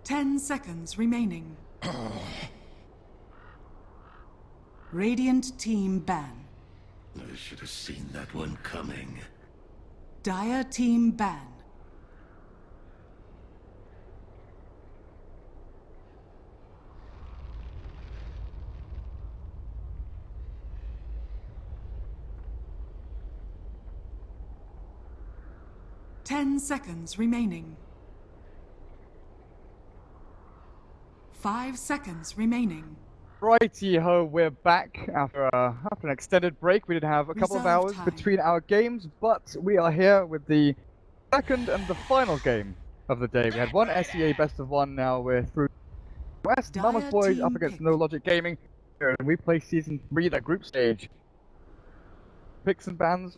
10 seconds remaining. Radiant team ban. I should have seen that one coming. Dire team ban. Ten seconds remaining. 5 seconds remaining. Righty-ho, we're back after an extended break. We did have a couple of Reserve hours time. between our games, but we are here with the second and the final game of the day. We had one SEA best of one, now we're through West. Dire Mama's Boys team up against pick. No Logic Gaming. We play Season 3, the group stage. Picks and bans.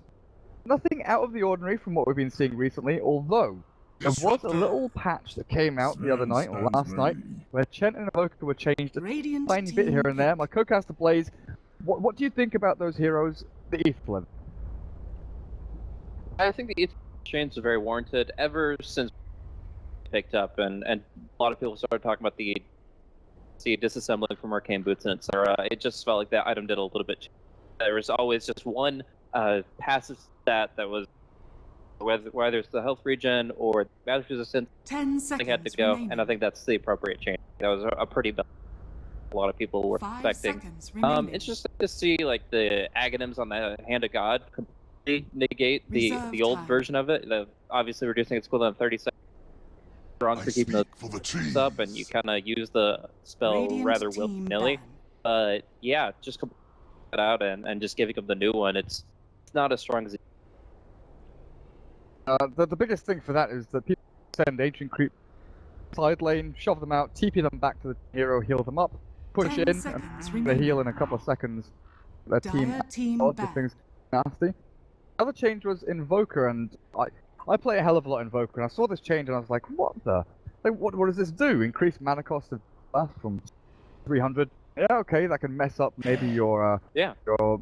Nothing out of the ordinary from what we've been seeing recently, although there was a little patch that came out the other night, or last night, where Chen and Evoker were changed a Radiant tiny bit team here and there. pick. My co-caster Blaze, what do you think about those heroes, the Ethlin? I think the change is very warranted ever since picked up, and a lot of people started talking about the disassembling from Arcane Boots and etc. It just felt like that item did a little bit. There was always just one passive stat that was whether it's the health regen or damage resistance. 10 They seconds had to go, remaining. and I think that's the appropriate change. That was a pretty bad. A lot of people were 5 expecting. seconds remaining. Interesting to see like the Aghanims on the Hand of God completely negate the Reserve old time. version of it. Obviously reducing its cooldown 30 seconds. Strong for keeping those up, and you kind of use the spell Radiant rather team willy-nilly. ban. But yeah, just complete it out and just giving them the new one. It's not as strong as it. The biggest thing for that is that people send Ancient Creep side lane, shove them out, TP them back to the hero, heal them up, push 10 in, seconds and they remaining. heal in a couple of seconds. Their team Dire team odd if ban. things nasty. Other change was Invoker, and I play a hell of a lot Invoker, and I saw this change and I was like, what the? Like, what does this do? Increase mana cost of buff from 300. Yeah, okay, that can mess up maybe your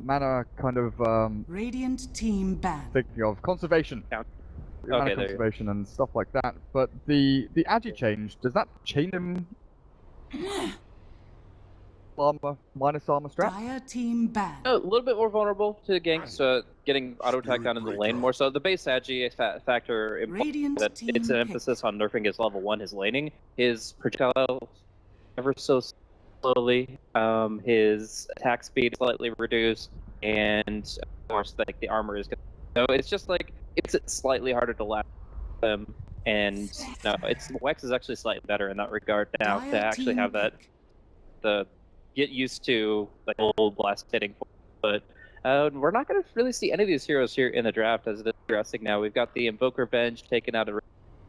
mana kind of Radiant team ban. thinking of conservation. Count. Mana Okay, there you go. conservation and stuff like that. But the Agi change, does that change him armor minus armor strat? Dire team ban. A little bit more vulnerable to ganks, getting auto attack down in the lane more so. The base Agi factor Radiant that team it's an pick. emphasis on nerfing his level 1, his laning. His projectiles ever so slowly, his attack speed is slightly reduced, and of course like the armor is so it's just like it's slightly harder to last them, and no, it's Wex is actually slightly better in that regard now Dire to actually team have that pick. the get used to like old blast hitting. But we're not going to really see any of these heroes here in the draft as it is progressing now. We've got the Invoker Venge taken out of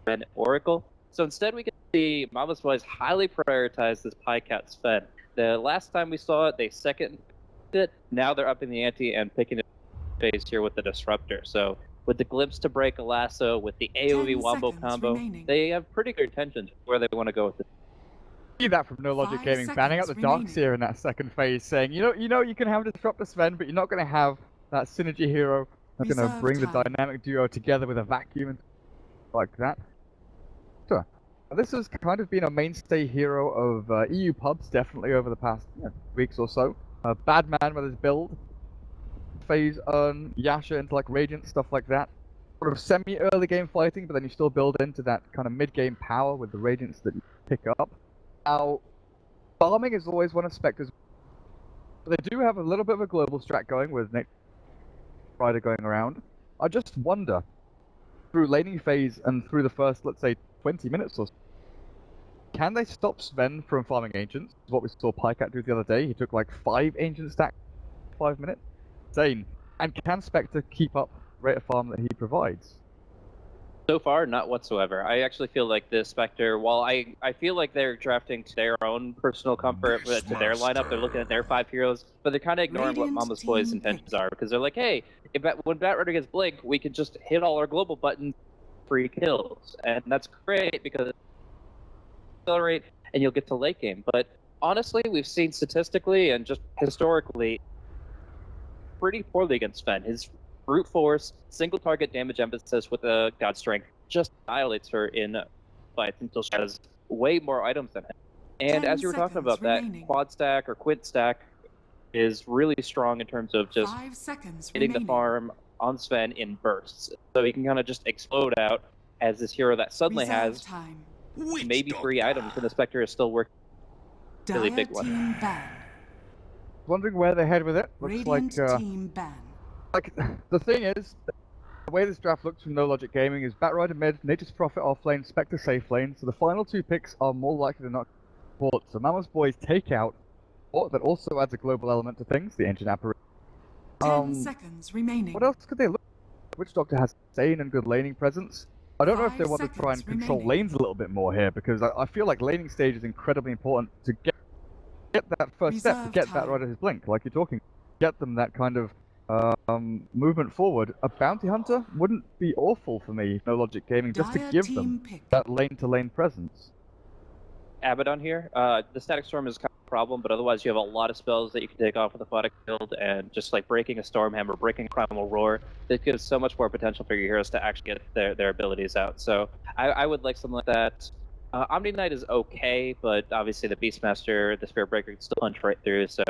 Ren Oracle. So instead we can see Mama's Boys highly prioritize this Pycat Sven. The last time we saw it, they seconded it. Now they're upping the ante and picking it phase here with the Disruptor. So with the Glimpse to break a lasso, with the 10 AoE Wombo seconds combo, remaining. they have pretty good intentions where they want to go with this. See that from No Logic 5 Gaming, banning out the seconds Dark remaining. Seer in that second phase, saying, you know, you can have Disruptor Sven, but you're not going to have that synergy hero that's going to Reserve bring the time. dynamic duo together with a vacuum and like that. Sure. This has kind of been a mainstay hero of EU pubs, definitely over the past weeks or so. Bad Man with his build, phase Yasha into like Radiant, stuff like that. Sort of semi-early game fighting, but then you still build into that kind of mid-game power with the Radiants that you pick up. Now, farming is always one of Spectre's. They do have a little bit of a global strat going with Nick Rider going around. I just wonder, through laning phase and through the first, let's say, 20 minutes or so, can they stop Sven from farming Ancients? What we saw Pycat do the other day. He took like 5 Ancient stacks in 5 minutes. Insane. And can Spectre keep up rate of farm that he provides? So far, not whatsoever. I actually feel like the Spectre, while I feel like they're drafting to their own personal comfort, to their lineup, they're looking at their 5 heroes, but they're kind of ignoring what Radiant Mama's Boys' team intentions pick. are, because they're like, hey, when Batrider gets Blink, we can just hit all our global buttons, free kills, and that's great because accelerate and you'll get to late game. But honestly, we've seen statistically and just historically pretty poorly against Sven. His brute force, single target damage emphasis with a God Strength just annihilates her in fights until she has way more items than him. And 10 as you were talking seconds about, that remaining. quad stack or quint stack is really strong in terms of just 5 seconds hitting remaining. the farm on Sven in bursts. So he can kind of just explode out as this hero that suddenly Reserve has time. maybe 3 items, and the Spectre is still working. Really Dire big one. team ban. Wondering where they head with it. Looks Radiant like team ban. the thing is, the way this draft looks from No Logic Gaming is Batrider mid, Nature's Prophet off lane, Spectre safe lane. So the final 2 picks are more likely than not support. So Mama's Boys take out, or that also adds a global element to things, the ancient apparition. 10 seconds remaining. What else could they look? Witch Doctor has insane and good laning presence. I don't know if they 5 want to try and seconds control remaining. lanes a little bit more here, because I feel like laning stage is incredibly important to get that first step, to Reserve get time. Batrider his blink, like you're talking. Get them that kind of movement forward. A bounty hunter wouldn't be awful for me, No Logic Gaming, just to Dire give team them pick. that lane-to-lane presence. Abaddon here. The Static Storm is kind of a problem, but otherwise you have a lot of spells that you can take off with Aquatic Field, and just like breaking a Stormhammer, breaking a Primal Roar, it gives so much more potential for your heroes to actually get their abilities out. So I would like something like that. Omni Knight is okay, but obviously the Beastmaster, the Spirit Breaker can still punch right through, so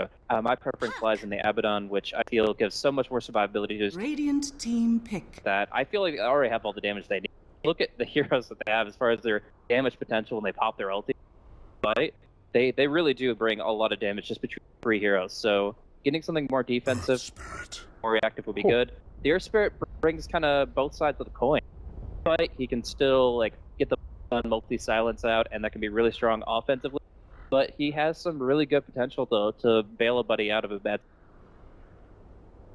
my preference lies in the Abaddon, which I feel gives so much more survivability to Radiant team pick. that. I feel like they already have all the damage they need. Look at the heroes that they have as far as their damage potential when they pop their ulti. But they really do bring a lot of damage just between 3 heroes. So getting something more defensive, more reactive would be good. The Earth Spirit brings kind of both sides of the coin, but he can still like get the multi-silence out, and that can be really strong offensively. But he has some really good potential to bail a buddy out of a bad.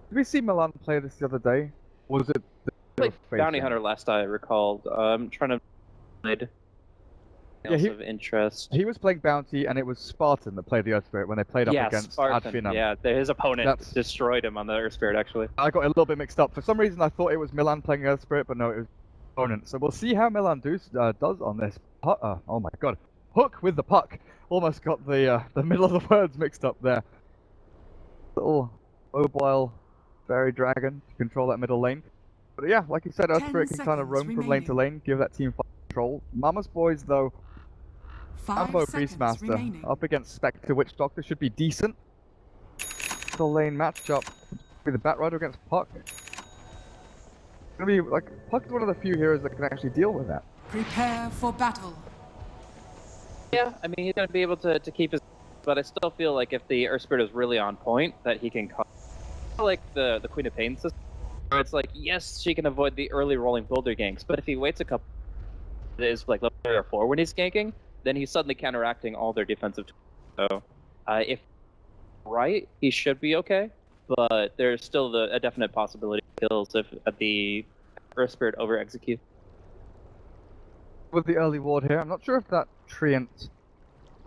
Did we see Milan play this the other day? Was it Played Bounty Hunter last I recalled. I'm trying to find Yeah, of interest. He was playing Bounty, and it was Spartan that played the Earth Spirit when they played up against Spartan. Adfinum. Yeah, his opponent That's- destroyed him on the Earth Spirit, actually. I got a little bit mixed up. For some reason, I thought it was Milan playing Earth Spirit, but no, it was opponent. So we'll see how Milan does on this. Oh my god. Hook with the puck. Almost got the middle of the words mixed up there. Little mobile fairy dragon to control that middle lane. But yeah, like you said, Earth 10 Spirit can kind of roam seconds from lane to lane, give that team control. Mama's Boys, though, 5 Combo seconds Beastmaster remaining. up against Spectre Witch Doctor should be decent. The lane matchup with the Batrider against Puck. It's gonna be like Puck's one of the few heroes that can actually deal with that. Prepare for battle. Yeah, I mean, he's going to be able to keep his... But I still feel like if the Earth Spirit is really on point, that he can... Like the Queen of Pain system, where it's like, yes, she can avoid the early rolling boulder ganks, but if he waits a couple... It is like level 3 or 4 when he's ganking, then he's suddenly counteracting all their defensive... So, if right, he should be okay, but there's still a definite possibility of kills if the Earth Spirit over-executes. With the early ward here, I'm not sure if that Treant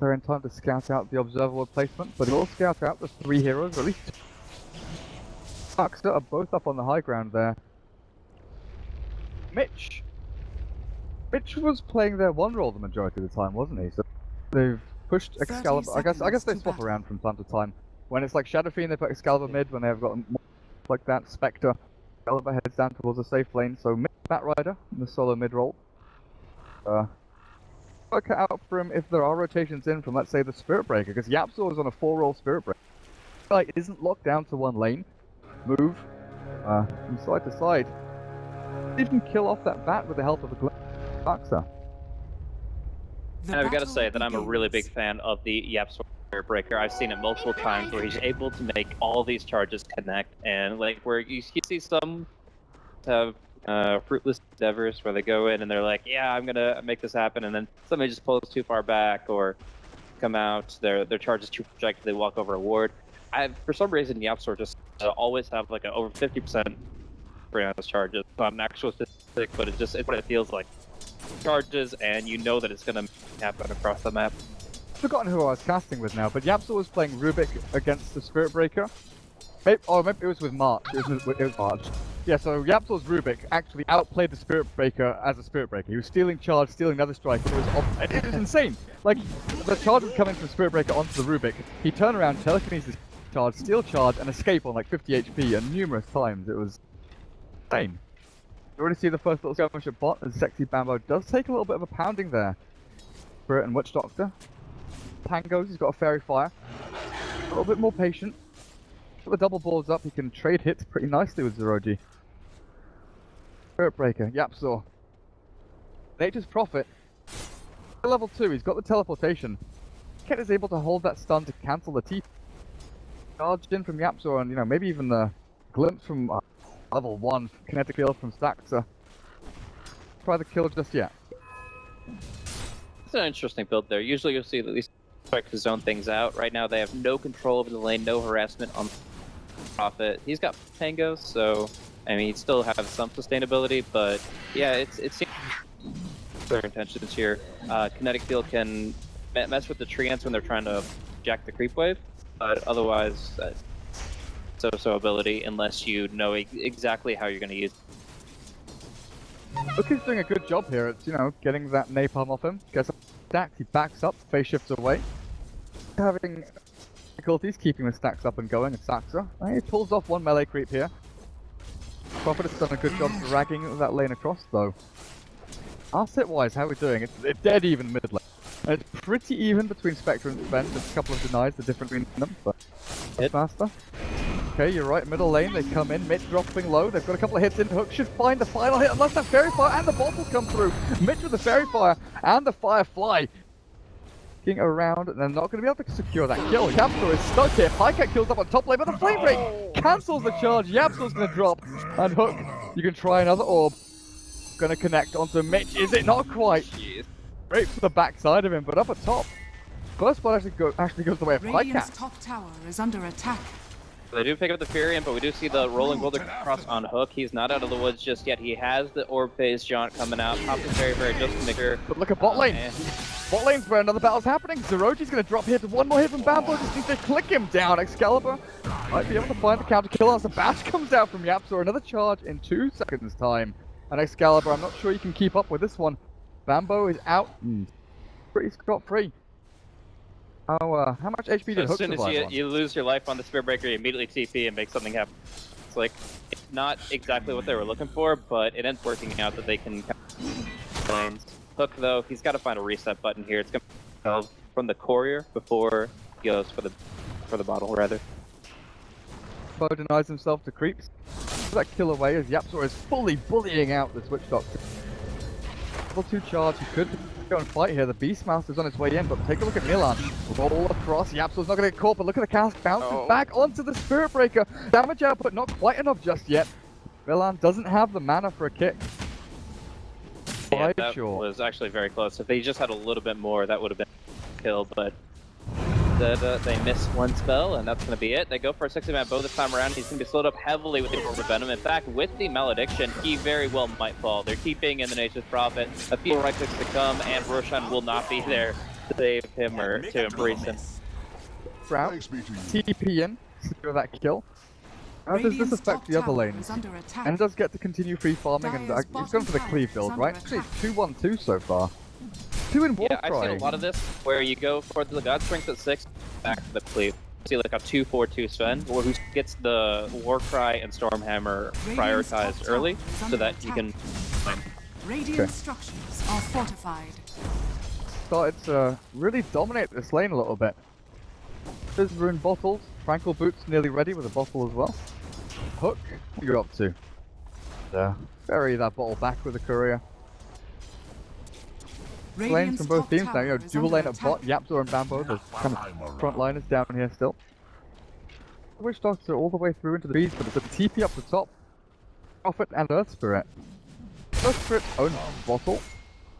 they're in time to scout out the observer ward placement, but he'll scout out the 3 heroes, or at least Pucks are both up on the high ground there. Mitch was playing their one role the majority of the time, wasn't he? So they've pushed 30 Excalibur. I guess seconds they to swap battle. around from time to time. When it's like Shadow Fiend, they put Excalibur mid. When they've got more like that, Spectre, Excalibur heads down towards a safe lane. So mid Batrider in the solo mid role. Work out for him if there are rotations in from, let's say, the Spirit Breaker, because Yapzor is on a 4-roll Spirit Breaker. Like, isn't locked down to one lane. Move from side to side. Even kill off that bat with the help of a Boxer. And I've got to say that I'm a really big fan of the Yapzor Spirit Breaker. I've seen it multiple times where he's able to make all these charges connect, and like where you see some have fruitless endeavors where they go in and they're like, yeah, I'm gonna make this happen, and then somebody just pulls too far back or come out, their charge is too projected, they walk over a ward. For some reason, Yapzor just always have like an over 50% free on his charges. It's not an actual statistic, but it's what it feels like. Charges, and you know that it's gonna happen across the map. I've forgotten who I was casting with now, but Yapzor was playing Rubik against the Spirit Breaker. Maybe it was with March. It was March. Yeah, so Yapzor's Rubik actually outplayed the Spirit Breaker as a Spirit Breaker. He was stealing charge, stealing another strike. It was insane. Like, the charge was coming from Spirit Breaker onto the Rubik. He turned around, telekinesis charge, steal charge, and escape on like 50 HP, and numerous times. It was insane. You already see the first little skirmish at bot, as Sexy Bambo does take a little bit of a pounding there. Spirit and Witch Doctor. Tangos, he's got a Fairy Fire. A little bit more patient. Put the double balls up, he can trade hits pretty nicely with Zeroji. Spirit Breaker, Yapsaw. Nature's Prophet. Level 2, he's got the teleportation. Ket is able to hold that stun to cancel the T. Charged in from Yapsaw and, you know, maybe even the glimpse from level 1 kinetic field from Staxa. Try the kill just yet. It's an interesting build there. Usually you'll see that these try to zone things out. Right now they have no control over the lane, no harassment on Prophet. He's got Tangos, so I mean, he'd still have some sustainability, but yeah, it seems their intentions here. Kinetic field can mess with the treants when they're trying to jack the creep wave, but otherwise, so ability unless you know exactly how you're going to use it. Look, he's doing a good job here. It's, you know, getting that napalm off him. Gets stacked, he backs up, phase shifts away. Having difficulties keeping the stacks up and going, it's Saxa. He pulls off one melee creep here. Prophet has done a good job dragging that lane across, though. Asset wise, how are we doing? It's dead even mid lane. And it's pretty even between Spectre and Spence. There's a couple of denies, the difference between them, but it's faster. Okay, you're right, middle lane, they come in, Mitch dropping low, they've got a couple of hits in, Hook should find the final hit unless that Fairy Fire and the bottle come through. Mitch with the Fairy Fire and the Firefly. Looking around, and they're not going to be able to secure that kill. Yapsaw is stuck here, Pycat kills up on top lane, but the Flame Break cancels the charge, Yapsaw's going to drop, and Hook, you can try another orb. Going to connect onto Mitch, is it not quite? Jeez. Straight from the backside of him, but up at top. First one actually goes the way of Radiant's Pycat. top tower is under attack. They do pick up the Furion, but we do see the rolling boulder cross on Hook. He's not out of the woods just yet. He has the orb phase jaunt coming out. Popping very just to make sure. But look at bot lane. Bot lane's where another battle's happening. Zeroji's going to drop here to one more hit from Bambo. Just needs to click him down. Excalibur might be able to find the counter kill as the bash comes out from Yapsaw. Another charge in 2 seconds time. And Excalibur, I'm not sure you can keep up with this one. Bambo is out. Pretty scot-free. How much HP did Hook survive on? As soon as you lose your life on the Spirit Breaker, you immediately TP and make something happen. It's like, it's not exactly what they were looking for, but it ends working out that they can lanes. Hook, though, he's got to find a reset button here. It's going to be from the courier before he goes for the bottle, rather. Bo denies himself to creeps. That kill away as Yapsaw is fully bullying out the Switch Doctor. Level 2 charge, he could go and fight here. The Beastmaster's on his way in, but take a look at Milan. Roll across, Yapsaw's not going to get caught, but look at the cast bounces back onto the Spirit Breaker. Damage output not quite enough just yet. Milan doesn't have the mana for a kick. Yeah, that was actually very close. If they just had a little bit more, that would have been a kill, but they missed one spell, and that's going to be it. They go for a 60-man bow this time around. He's going to be slowed up heavily with the Orb of Venom. In fact, with the Malediction, he very well might fall. They're keeping in the Nature's Prophet. A few right clicks to come, and Roshan will not be there to save him or to embrace him. Sprout, TP in, secure that kill. How does this affect the other lanes? And does get to continue free farming, and he's going for the cleave build, right? Actually, 2-1-2 so far. 2 in Warcry. Yeah, I've seen a lot of this where you go for the God Strength at 6, back to the cleave. See like a 2-4-2 Sven, or who gets the Warcry and Stormhammer prioritized early, so that you can. Radiant structures are fortified. Started to really dominate this lane a little bit. There's rune bottles. Tranquil Boots nearly ready with a bottle as well. Hook, what are you up to? Bury that bottle back with a courier. Lanes from both teams now, you know, dual lane at bot, Yapsaw and Bambo, there's kind of front liners down here still. Witch Doctor all the way through into the bees, but it's a TP up the top. Prophet and Earth Spirit. Earth Spirit's own bottle.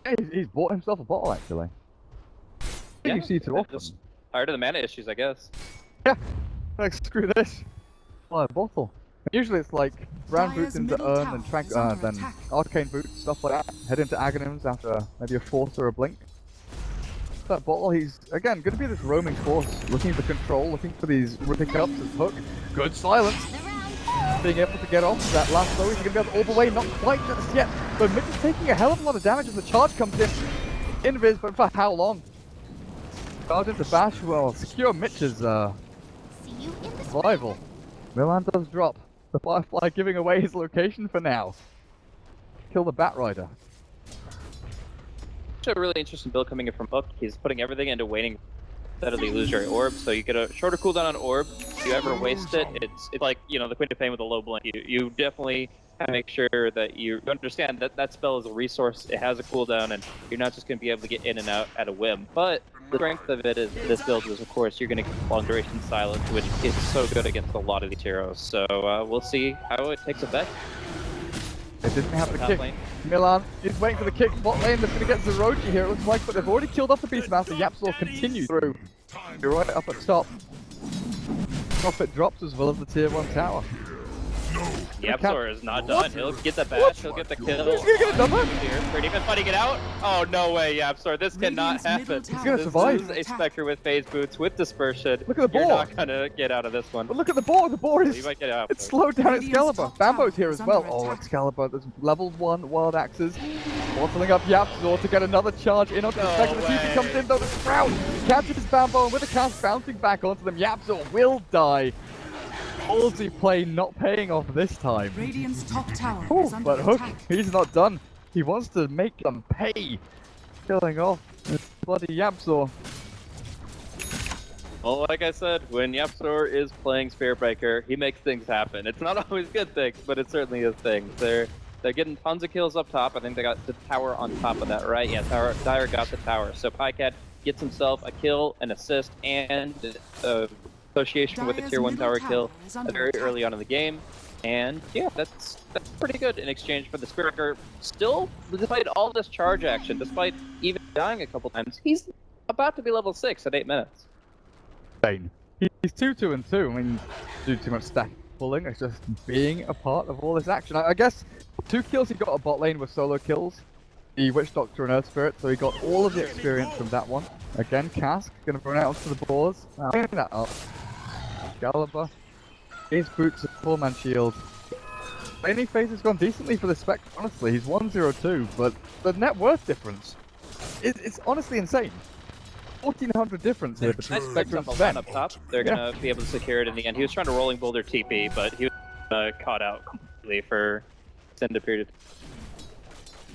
Yeah, he's bought himself a bottle actually. Yeah, you see too often. Just tired of the mana issues, I guess. Yeah, like screw this. Buy a bottle. Usually it's like brown boots into Urn and then arcane boots, stuff like that. Head into Aghanims after maybe a Force or a Blink. That bottle, he's again going to be this roaming force, looking for control, looking for these pickups as Hook. Good silence. Being able to get off that last blow, he's going to be able to orb away, not quite just yet. But Mitch is taking a hell of a lot of damage as the charge comes in. Invis, but for how long? Charge into Bash, well, secure Mitch's survival. Milan does drop. The Firefly giving away his location for now. Kill the Bat Rider. a really interesting build coming in from Hook. He's putting everything into waiting instead of the illusory orb, so you get a shorter cooldown on orb. If you ever waste it, it's like, you know, the Queen of Pain with a low blink. You definitely have to make sure that you understand that that spell is a resource. It has a cooldown, and you're not just going to be able to get in and out at a whim. But the strength of it is this build is, of course, you're going to get long duration silence, which is so good against a lot of these heroes. So we'll see how it takes effect. They didn't have the kick. Lane. Milan is waiting for the kick. Bot lane, they're going to get Zeroji here, it looks like, but they've already killed off the Beastmaster. Yapzor continues through. You're right up at top. Profit drops as well as the tier 1 tower. Yapzor is not done. He'll get the bash, he'll get the kill. He's going to get another? Pretty even fighting it out. Oh, no way, Yapzor. This cannot happen. He's going to survive. This is a Spectre with phase boots, with dispersion. Look at the You're boar. not going to get out of this one. But look at the board. The board is... You might get out. It's slowed down Excalibur. top Bambo's tower here is as well. under Oh, attack. Excalibur. There's level 1 wild axes. Bottling up Yapzor to get another charge in onto the No Spectre. The TP way. comes in though. The Sprout catches Bambo, and with the cast bouncing back onto them, Yapzor will die. Ballsy play not paying off this time. Radiant's top tower Ooh, is under but Hook, attack. he's not done. He wants to make them pay. Killing off bloody Yapzor. Well, like I said, when Yapzor is playing Spearbreaker, he makes things happen. It's not always good things, but it certainly is things. They're getting tons of kills up top. I think they got the tower on top of that, right? Yeah, Dyer got the tower. So Pycat gets himself a kill, an assist, and association with the Dyer's tier 1 middle tower tower kill is under very attack. early on in the game. And yeah, that's pretty good in exchange for the Spearbreaker. Still, despite all this charge action, despite even dying a couple times, he's about to be level 6 at 8 minutes. Insane. He's 2-2-2. I mean, do too much stack pulling. It's just being a part of all this action. I guess 2 kills he got at bot lane were solo kills. The Witch Doctor and Earth Spirit, so he got all of the experience from that one. Again, Cask gonna run out to the boars. Cleaning that up. Excalibur. His boots, a 4-man shield. Laning phase has gone decently for the Spectre, honestly. He's 1-0-2, but the net worth difference it's honestly insane. 1,400 difference here between Nice Spectre and picks Sven. up top. They're gonna be able to secure it in the end. He was trying to rolling boulder TP, but he was caught out completely for extended period.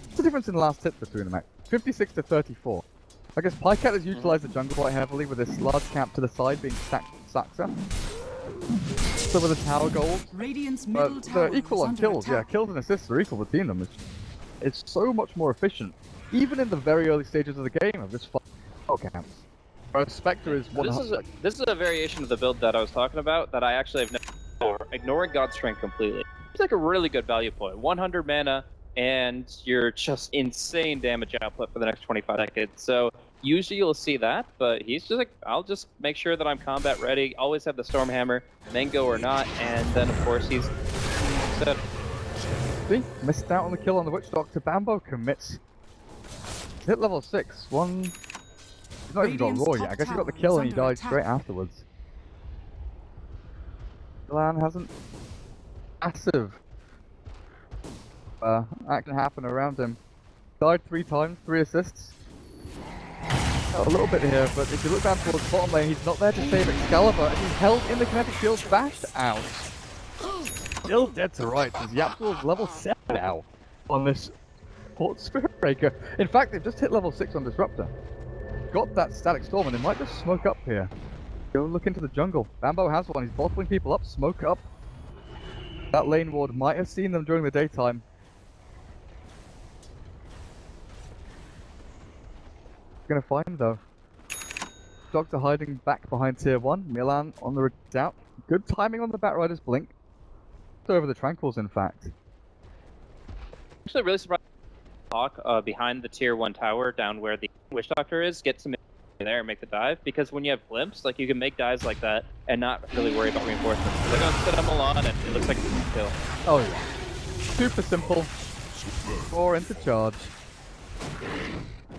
What's the difference in the last hit between them? 56 to 34. I guess Pycat has utilized the jungle quite heavily with this large camp to the side being Saxa. So with the tower gold, Radiant's middle but tower they're equal is on under kills. Yeah, attack. kills and assists are equal between them. It's so much more efficient, even in the very early stages of the game of this camps. Whereas Spectre is one. This is a variation of the build that I was talking about that I actually have never ignoring God's Strength completely. It's like a really good value point. 100 mana, and you're just insane damage output for the next 25 seconds. So usually you'll see that, but he's just like, I'll just make sure that I'm combat ready, always have the Stormhammer, Mango or not, and then of course he's set. See, missed out on the kill on the Witch Doctor. Bambo commits. He's hit level 6. He's not even got Radiant's Raw yet. top I guess he got the tower kill is and he under died attack. straight afterwards. Milan hasn't massive action happen around him. Died 3 times, 3 assists. A little bit here, but if you look down towards bottom lane, he's not there to save Excalibur, and he's held in the kinetic shield, bashed out. Still dead to rights, as Yapzor's level 7 now on this Port Spirit Breaker. In fact, they've just hit level 6 on Disruptor. Got that Static Storm, and they might just smoke up here. Go look into the jungle. Bambo has one, he's bottling people up, smoke up. That lane ward might have seen them during the daytime. Gonna find him though. Doctor hiding back behind tier 1. Milan on the redoubt. Good timing on the Batrider's blink. Over the Tranquils, in fact. Actually, really surprised. Talk behind the tier 1 tower, down where the Witch Doctor is, get some there and make the dive. Because when you have glimpse, like you can make dives like that and not really worry about reinforcements. They're gonna set them on, and it looks like a kill. Oh yeah. Super simple. 4 into charge.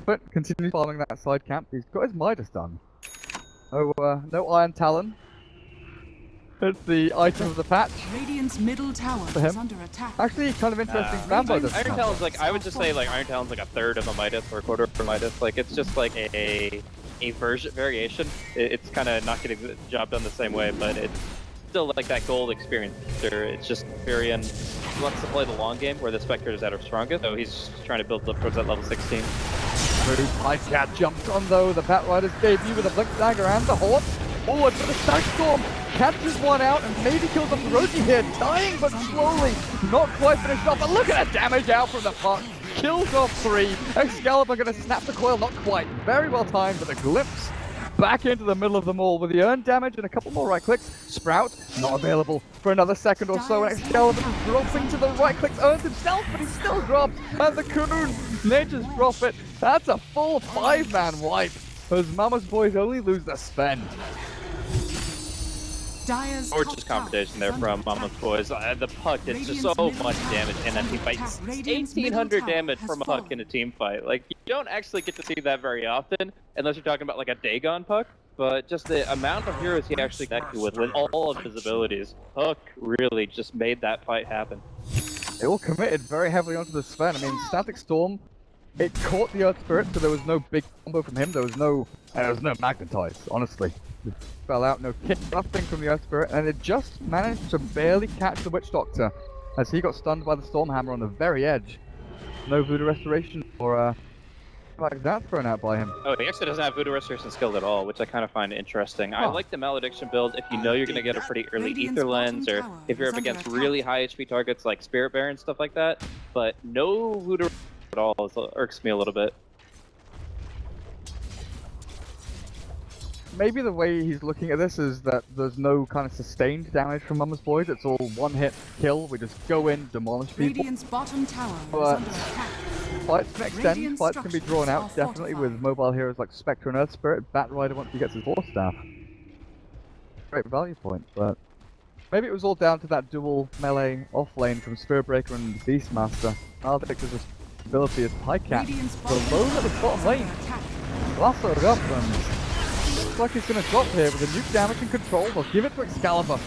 But continues farming that side camp. He's got his Midas done. No Iron Talon. It's the item of the patch. Radiant's middle tower For him. is under attack. Actually, kind of interesting. Bambo doesn't Iron have Talon's it. like, I would just say like Iron Talon's like a third of a Midas or a quarter of a Midas. Like it's just like a variation. It's kind of not getting the job done the same way, but it's still like that gold experience. It's just Varian wants to play the long game where the Spectre is at her strongest, so he's trying to build up towards that level 16. move. Cat jumps on though. The Batrider's debut with a Blink Dagger and the Horde. Forward for the Stack Storm. Catches one out and maybe kills off Roji here. Dying but slowly. Not quite finished off. But look at the damage out from the puck. Kills off 3. Excalibur gonna snap the coil. Not quite. Very well timed, but a glimpse back into the middle of them all with the earned damage and a couple more right clicks. Sprout, not available for another second or so, and Excalibur is dropping to the right clicks, earns himself, but he's still dropped, and the Coon, Nature's Prophet, that's a full 5-man wipe, as Mama's boys only lose the Sven. Dire's Gorgeous top tower competition is there under from attack. Mama's boys. The puck did just Radiant's so middle much tower damage in that is team under fight. attack. Radiant's middle 1800 tower damage has from a puck fallen. in a team fight. Like, you don't actually get to see that very often, unless you're talking about like a Dagon puck. But just the amount of heroes he actually connected with all of his abilities, Hook really just made that fight happen. They all committed very heavily onto the Sven. I mean, Static Storm, it caught the Earth Spirit, so there was no big combo from him. There was no magnetize, honestly. It fell out, no kick, nothing from the Earth Spirit, and it just managed to barely catch the Witch Doctor as he got stunned by the Stormhammer on the very edge. No Voodoo Restoration or like that thrown out by him. Oh, he actually doesn't have Voodoo Restoration skill at all, which I kind of find interesting. I like the Malediction build if you know you're going to get a pretty early Radiant's Ether bottom Lens, or tower if you're is up under against attack. really high HP targets like Spirit Bear and stuff like that. But no Voodoo at all irks me a little bit. Maybe the way he's looking at this is that there's no kind of sustained damage from Mama's Boys. It's all one hit kill. We just go in, demolish people. Radiant's bottom tower is But under attack. fights can extend, Radiant fights can be drawn out, structures are definitely fortified. with mobile heroes like Spectre and Earth Spirit, Batrider once he gets his Force Staff. Great value point, but maybe it was all down to that dual melee off-lane from Spearbreaker and Beastmaster. Maledictor's ability is High Cat. Radiant's The low at the bottom lane. attack. Lassoed up and looks like he's going to drop here with a nuke damage and control. They'll give it to Excalibur.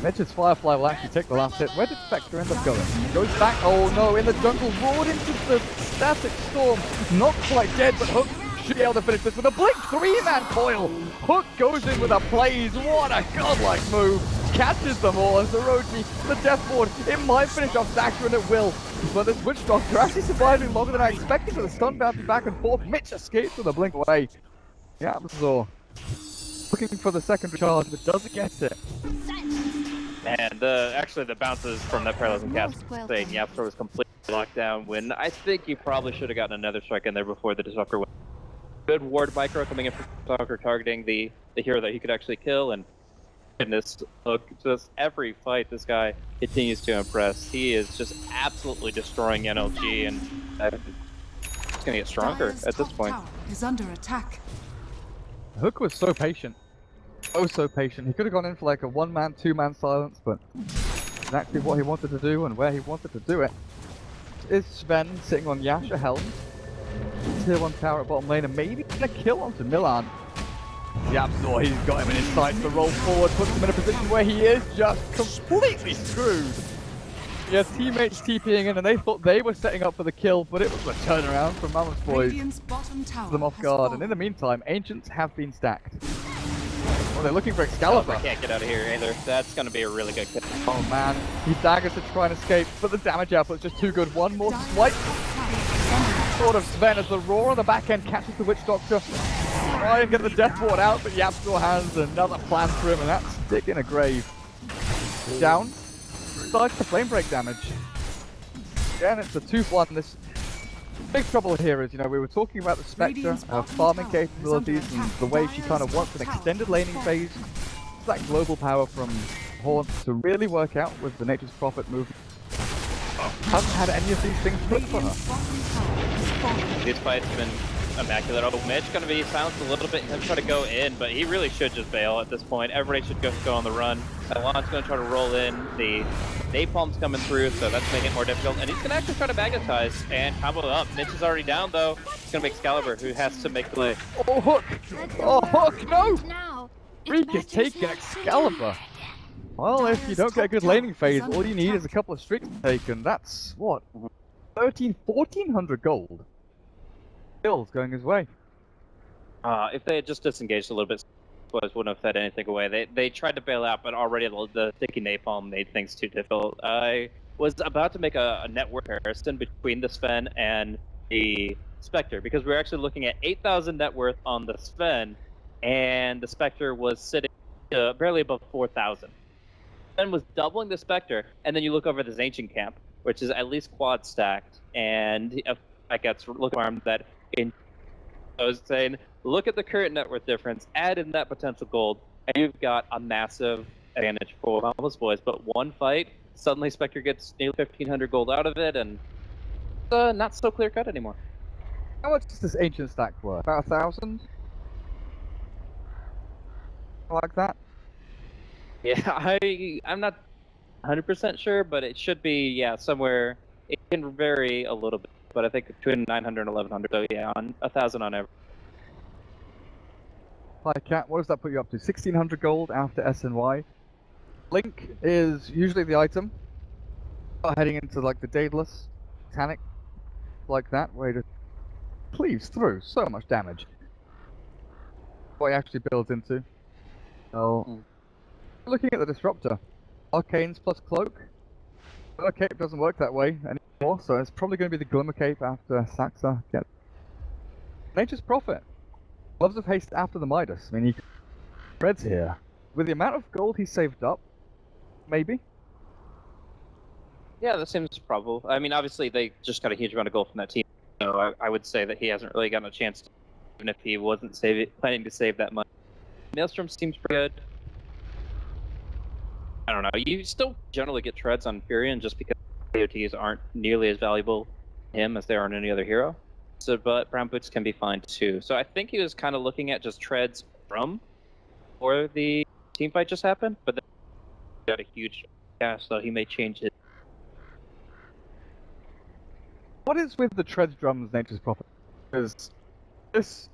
Mitch's Firefly will actually take the last hit. Where did Spectre end up going? Goes back. Oh no, in the jungle, roared into the Static Storm. Not quite dead, but Hook should be able to finish this with a Blink 3-man coil. Hook goes in with a blaze. What a godlike move. Catches them all as the Roji, the Death Ward. It might finish off Zactor and it will. But this Witch Doctor actually surviving longer than I expected with a stun bouncing back and forth. Mitch escapes with a blink away. Yeah, Yabzor looking for the second charge, but doesn't get it. And actually the bounces from that paralyzing cast saying Yapster was completely locked down when I think he probably should have gotten another strike in there before the Disruptor went. Good ward micro coming in from Disruptor targeting the hero that he could actually kill, and goodness, Hook, just every fight this guy continues to impress. He is just absolutely destroying NLG, and it's gonna get stronger Dire's at this top point. tower is under attack. Hook was so patient. Oh, so patient. He could have gone in for like a 1-man, 2-man silence, but exactly what he wanted to do and where he wanted to do it. Is Sven sitting on Yasha Helm? Tier 1 tower at bottom lane, and maybe gonna kill onto Milan. Yabzor, he's got him in his sights to roll forward, puts him in a position where he is just completely screwed. He has teammates TPing in, and they thought they were setting up for the kill, but it was a turnaround from Mama's Boys. Radiant's bottom tower Put them off has guard, fallen. and in the meantime, Ancients have been stacked. Well, they're looking for Excalibur. I can't get out of here either. That's gonna be a really good kill. Oh man, he daggers to try and escape, but the damage output's just too good. One more swipe, sort of Sven as the roar on the back end catches the Witch Doctor. Try and get the Death Ward out, but Yabzor has another plan for him, and that's dig in a grave. Down, starts to flame break damage. Again, it's a 2-1. This big trouble here is, you know, we were talking about the Spectre, her farming capabilities, and the way she kind of wants an extended laning phase. It's that global power from Horn to really work out with the Nature's Prophet move. Hasn't had any of these things put for her. Radiant's bottom tower is fallen. These fights have been immaculate. Oh, Mitch gonna be silenced a little bit. He's gonna try to go in, but he really should just bail at this point. Everybody should go on the run. Alon's gonna try to roll in. The Napalm's coming through, so that's making it more difficult. And he's gonna actually try to magnetize and combo up. Mitch is already down though. It's gonna be Excalibur who has to make the play. Oh, Hook! Oh, Hook, no! Now, Freak is taking Excalibur. Well, if you don't get a good laning phase, all you need is a couple of streaks taken. That's, what, 1,400 gold? Kills going his way. If they had just disengaged a little bit, Boys wouldn't have fed anything away. They tried to bail out, but already the sticky napalm made things too difficult. I was about to make a network comparison between the Sven and the Spectre, because we were actually looking at 8,000 net worth on the Sven, and the Spectre was sitting barely above 4,000. Sven was doubling the Spectre, and then you look over this Ancient Camp, which is at least quad stacked, and I gets look armed that in. I was saying, look at the current net worth difference, add in that potential gold, and you've got a massive advantage for Mama's Boys. But one fight, suddenly Spectre gets nearly 1,500 gold out of it, and it's not so clear cut anymore. How much is this ancient stack worth? About 1,000? Like that? Yeah, I'm not 100% sure, but it should be, yeah, somewhere. It can vary a little bit, but I think between 900 and 1,100. So yeah, on 1,000 on average. Hi Cat, what does that put you up to? 1,600 gold after SNY. Link is usually the item. Heading into like the Daedalus, Titanic, like that, where it just cleaves through so much damage. What he actually builds into. So, looking at the Disruptor, Arcanes plus Cloak. Glimmer Cape doesn't work that way anymore, so it's probably going to be the Glimmer Cape after Saxa gets. Nature's Prophet. Gloves of Haste after the Midas. I mean, he spreads here. With the amount of gold he saved up, maybe? Yeah, that seems probable. I mean, obviously, they just got a huge amount of gold from that team, so I would say that he hasn't really gotten a chance to, even if he wasn't planning to save that money. Maelstrom seems pretty good. I don't know. You still generally get treads on Furion just because AOTs aren't nearly as valuable to him as they are on any other hero. So, but Brown Boots can be fine too. So I think he was kind of looking at just treads from before the team fight just happened, but then he got a huge cast, so he may change his. What is with the Treads Drums Nature's Prophet? Because this is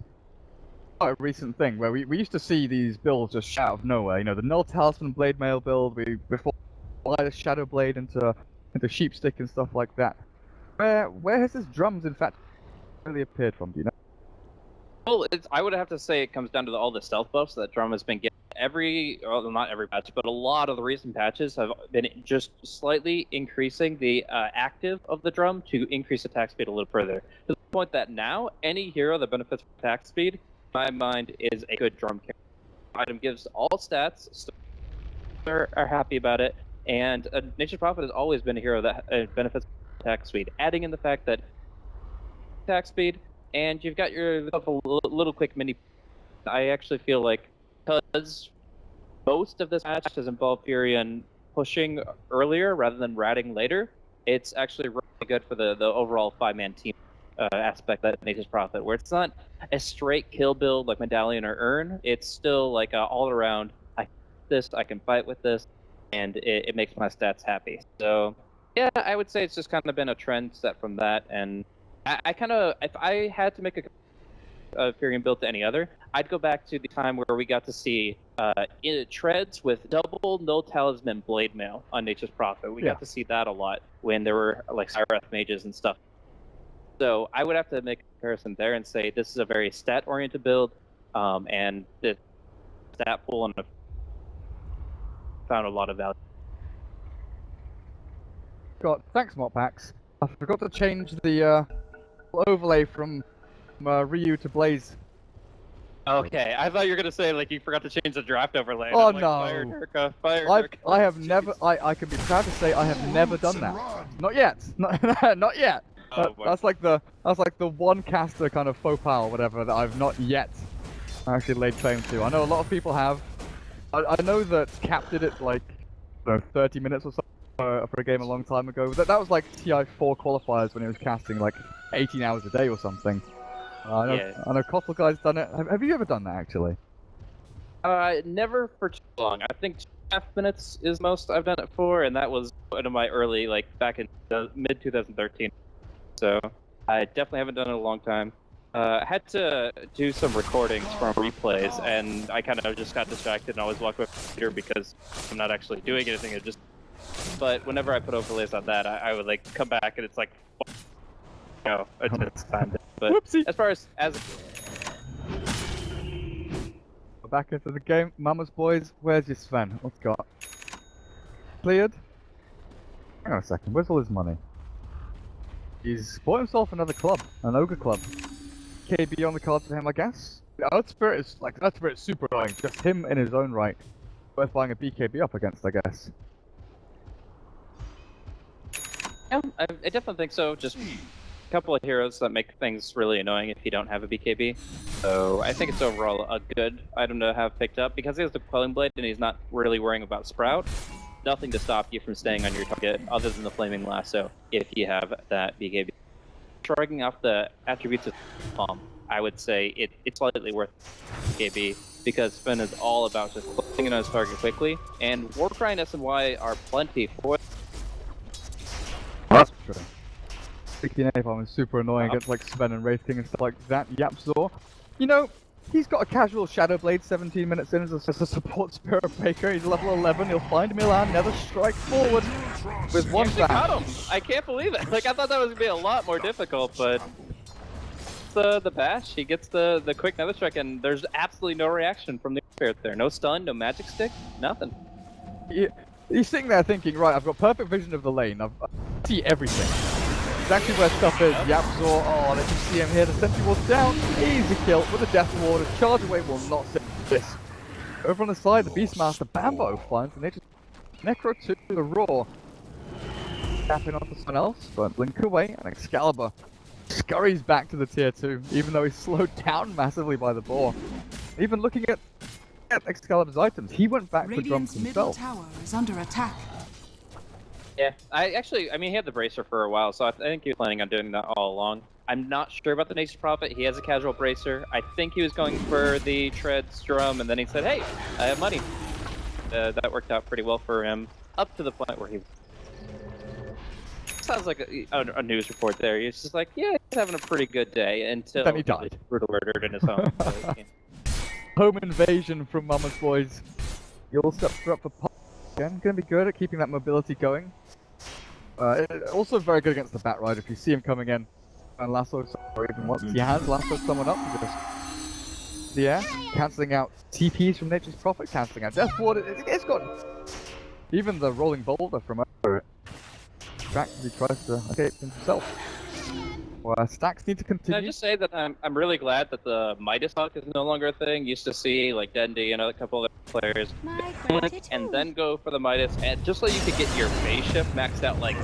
quite a recent thing where we used to see these builds just out of nowhere. You know, the Null Talisman Blade Mail build, before the Shadow Blade into Sheepstick and stuff like that. Where has this drums in fact really appeared from, do you know? Well, I would have to say it comes down to all the stealth buffs that Drum has been getting. Not every patch, but a lot of the recent patches have been just slightly increasing the active of the Drum to increase attack speed a little further. To the point that now, any hero that benefits from attack speed, in my mind, is a good Drum character. Item gives all stats, so are happy about it, and Nature's Prophet has always been a hero that benefits from attack speed. Adding in the fact that attack speed, and you've got your little quick mini. I actually feel like because most of this match has involved Furion pushing earlier rather than ratting later, it's actually really good for the overall 5-man team aspect that Nature's Prophet, where it's not a straight kill build like Medallion or Urn. It's still like all around. I can fight with this, and it makes my stats happy. So yeah, I would say it's just kind of been a trend set from that, and I kind of, if I had to make a Furion build to any other, I'd go back to the time where we got to see treads with double Null Talisman Blade Mail on Nature's Prophet. We got to see that a lot when there were like Syreth mages and stuff. So I would have to make a comparison there and say this is a very stat-oriented build, and the stat pool and found a lot of value. Thanks, Moppax. I forgot to change the overlay from Ryu to Blaze. Okay, I thought you were gonna say like you forgot to change the draft overlay. Oh like, no! Fire Nurka. I have never. I can be proud to say I have never done that. Not yet. Not yet. That's like the one caster kind of faux pas or whatever that I've not yet actually laid claim to. I know a lot of people have. I know that Cap did it like 30 minutes or so for a game a long time ago. That was like TI4 qualifiers when he was casting like 18 hours a day or something. I know Kotl guy's done it. Have you ever done that actually? Never for too long. I think 2.5 minutes is most I've done it for, and that was one of my early, like back in mid 2013. So I definitely haven't done it in a long time. I had to do some recordings from replays, and I kind of just got distracted and always walked away from the computer because I'm not actually doing anything. But whenever I put overlays on that, I would like come back and it's like, no, it's time. But Whoopsie. as far as We're back into the game. Mama's Boys, where's your Sven? What's got? Cleared? Hang on a second, where's all his money? He's bought himself another club, an ogre club. KB on the cards for him, I guess. Earth Spirit is like Earth Spirit is super annoying. Just him in his own right. Worth buying a BKB up against, I guess. Yeah, I definitely think so. Just a couple of heroes that make things really annoying if you don't have a BKB. So I think it's overall a good item to have picked up because he has the Quelling Blade and he's not really worrying about Sprout. Nothing to stop you from staying on your target other than the Flaming Lasso if you have that BKB. Shrugging off the attributes of Palm, I would say it's slightly worth BKB because Finn is all about just closing in on his target quickly, and Warcry and SNY are plenty for That's true. 16 Napalm is super annoying against like Sven and Wraith King and stuff like that. Yapzor, you know, he's got a casual Shadow Blade 17 minutes in as a support Spirit Breaker. He's level 11. He'll find Milan, Nether Strike forward with one Actually back. got him. I can't believe it. Like I thought that was gonna be a lot more difficult, but the bash, he gets the quick Nether Strike, and there's absolutely no reaction from the Spirit there. No stun, no magic stick, nothing. He's sitting there thinking, right, I've got perfect vision of the lane. I see everything. Exactly where stuff is. Yapzor, oh, they can see him here. The Sentry Ward's down. Easy kill with the Death Ward. A charge away will not save this. Over on the side, the Beastmaster Bambo finds the Nature Necro to the Raw. Tapping onto someone else, but blink away, and Excalibur scurries back to the tier 2, even though he's slowed down massively by the boar. Even looking at Excalibur's items, he went back for drums Radiant's middle himself. tower is under attack. Yeah, I mean, he had the Bracer for a while, so I think he was planning on doing that all along. I'm not sure about the Nature's Prophet. He has a casual Bracer. I think he was going for the Treads Drum, and then he said, hey, I have money. That worked out pretty well for him, up to the point where he... Sounds like a news report there. He's just like, yeah, he's having a pretty good day until Then he died. Brutal murdered in his home. So, yeah. Home invasion from Mama's Boys. You'll step up for Pop again. Gonna be good at keeping that mobility going. Also very good against the Bat Rider if you see him coming in. And Lasso, or even once he has lassoed someone up, he just cancelling out TPs from Nature's Prophet, cancelling out Death Ward. It's got even the Rolling Boulder from over it. He tries to escape himself. Well, stacks need to continue. Can I just say that I'm really glad that the Midas Hawk is no longer a thing. Used to see like Dendy and a couple other players click and then go for the Midas, and just so you could get your phase shift maxed out like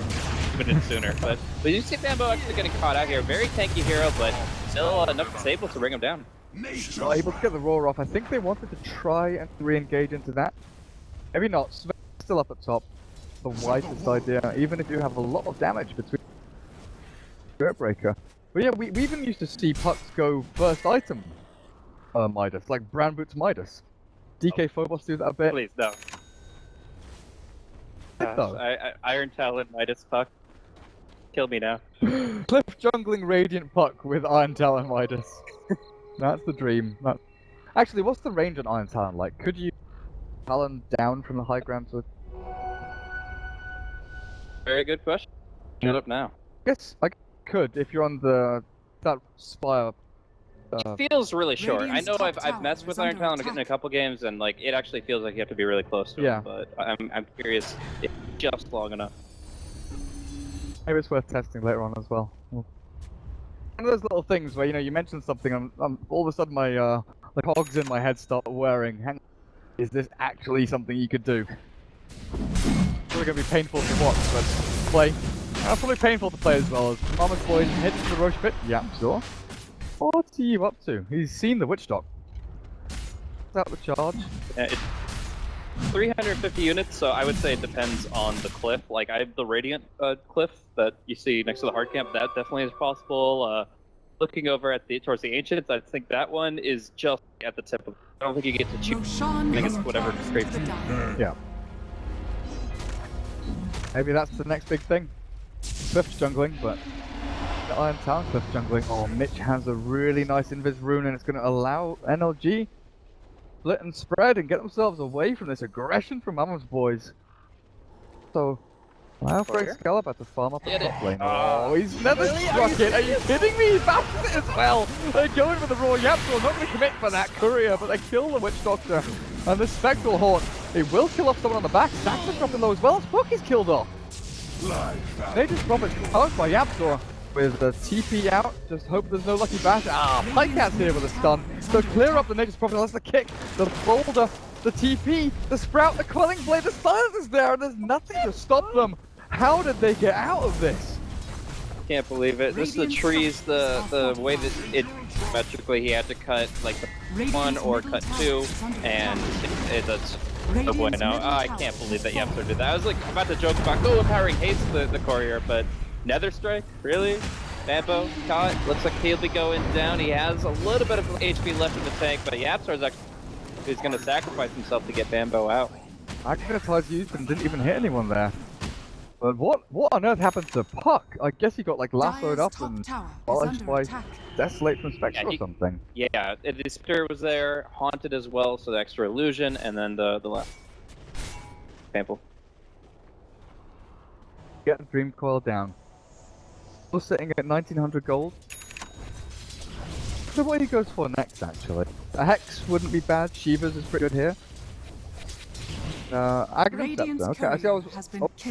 minutes sooner. But you see Bambo actually getting caught out here. Very tanky hero, but still enough disable to bring him down. Not able to get the roar off. I think they wanted to try and re-engage into that. Maybe not. Sven's still up at top. The wisest idea, even if you have a lot of damage between Spirit Breaker. But yeah, we even used to see Pucks go first item Midas, like Brown Boots Midas. DK Phobos do that a bit. Please, no. Iron Talon Midas Puck. Kill me now. Cliff jungling Radiant Puck with Iron Talon Midas. That's the dream. Actually, what's the range on Iron Talon like? Could you Talon down from the high ground to... Very good question. Shut up now. Yes, I could if you're on that Spire. It feels really short. I know Radiant's top I've messed tower with is Iron under Talon attack. in a couple games, and like it actually feels like you have to be really close to Yeah. him. But I'm curious if just long enough. Maybe it's worth testing later on as well. One of those little things where you mention something, and all of a sudden my the cogs in my head start whirring. Hang on, is this actually something you could do? It's probably gonna be painful to watch, but play. Probably painful to play as well. As Mama's Boy heading to the Roche pit. Yeah, sure. What's he up to? He's seen the Witch Dock. Is that the charge? It's 350 units, so I would say it depends on the cliff. Like I have the Radiant cliff that you see next to the hard camp. That definitely is possible. Looking over at towards the Ancients, I think that one is just at the tip of. I don't think you get to choose. Roshan I think has it's whatever fallen straight. to the dire. Yeah. Maybe that's the next big thing. Cliff jungling, but the Iron Talon cliff jungling. Oh, Mitch has a really nice invis rune, and it's going to allow NLG split and spread and get themselves away from this aggression from Mama's Boys. So, allow for Excalibur to farm up the top lane. Oh, he's never struck it. Are you kidding me? He bounces it as well. They're going for the raw Yapzor. Not going to commit for that courier, but they kill the Witch Doctor. And the Spectral Horn, he will kill off someone on the back. Stacks are dropping low as well. Spooky's killed off. They just drop it charged by Yapzor. with the TP out. Just hope there's no lucky bash. Ah, Playcat's here with a stun. So clear up the Nature's Prophet. That's the kick, the boulder, the TP, the Sprout, the Quelling Blade. The silence is there, and there's nothing to stop them. How did they get out of this? Can't believe it. This is the trees, the way that it symmetrically he had to cut like one or cut two, and that's oh boy no. I can't believe that Yapster did that. I was like about to joke about empowering haste the courier, but Nether Strike? Really? Bambo caught. Looks like he'll be going down. He has a little bit of HP left in the tank, but Yapstar's actually he's gonna sacrifice himself to get Bambo out. Magnetized used and didn't even hit anyone there. But what on earth happened to Puck? I guess he got like lassoed up and polished by Desolate from Spectre or something. Yeah, the Spectre was there, Haunted as well, so the extra illusion, and then the last sample. Getting Dream Coil down. Still sitting at 1900 gold. So what he goes for next actually. A Hex wouldn't be bad, Shiva's is pretty good here. Aghanim Scepter. Okay, I see I was.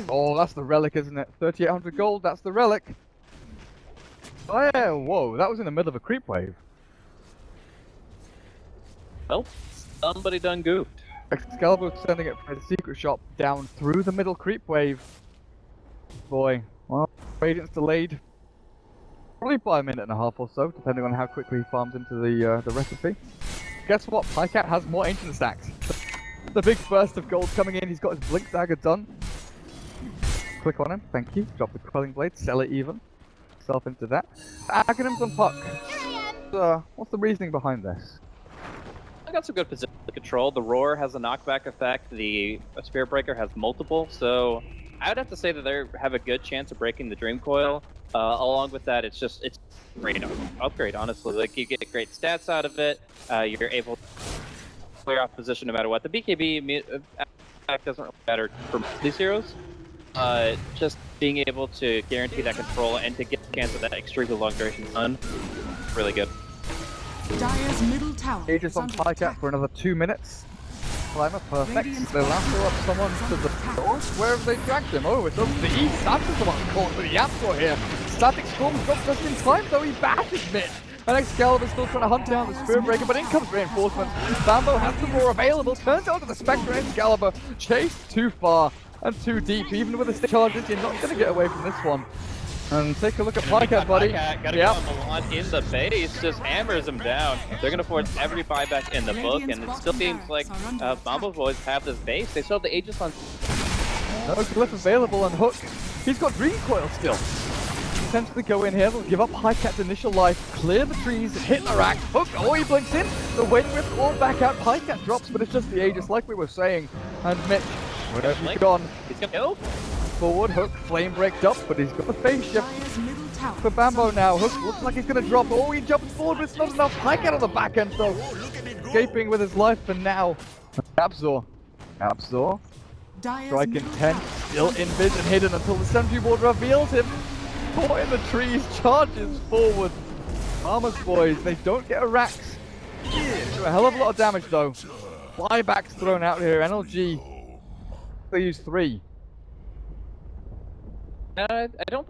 Oh, that's the relic, isn't it? 3800 gold, that's the relic. Oh yeah, whoa, that was in the middle of a creep wave. Well, somebody done goofed. Excalibur sending it for the secret shop down through the middle creep wave. Boy, well, Radiant's delayed. Probably by a minute and a half or so, depending on how quickly he farms into the recipe. Guess what? Pycat has more ancient stacks. The big burst of gold coming in, he's got his Blink Dagger done. Click on him, thank you. Drop the Quelling Blade, sell it even. Self into that. Aghanim's on Puck. What's the reasoning behind this? I got some good position control. The Roar has a knockback effect, the Spirit Breaker has multiple, so I would have to say that they have a good chance of breaking the Dream Coil. Along with that, it's great upgrade, honestly. Like, you get great stats out of it, you're able to clear off position no matter what. The BKB doesn't really matter for these heroes. Just being able to guarantee that control and to get a chance of that extremely long duration stun, really good. Dire's middle tower. Aegis on Pycat for another 2 minutes. Climber, perfect. They lasso up someone to the north. Where have they dragged him? Oh, it's up to the east. Santa's the one caught for the Yapsor here. Static Storm drops just in time, though he bashes mid. And Excalibur's still trying to hunt down the Spirit Breaker, but in comes reinforcements. Bambo has the Roar available, turns onto the Spectre and Excalibur. Chased too far and too deep. Even with the stick charges, you're not going to get away from this one. And take a look at Pycat, buddy. Gotta go on in the base, just hammers him down. They're gonna force every buyback in the book, and it still seems like Bumble Boys have this base. They still have the Aegis on. No Glyph available on Hook. He's got Dream Coil still. Potentially go in here, they'll give up Pycat's initial life, clear the trees, hit the rack. Hook, oh, he blinks in. The Wind Whip all back out. Pycat drops, but it's just the Aegis, like we were saying. And Mitch, where have you gone? He's gonna kill. Forward, Hook, flame breaked up, but he's got the phase shift for Bambo now. Hook looks like he's going to drop. Oh, he jumps forward, but it's not enough. Pycat on the back end, though. Escaping with his life for now. Absor. Strike intent, still invis and hidden until the sentry ward reveals him. Caught in the trees, charges forward. Armor's boys, they don't get a Rax. Do a hell of a lot of damage, though. Buybacks thrown out here. NLG, they use 3. I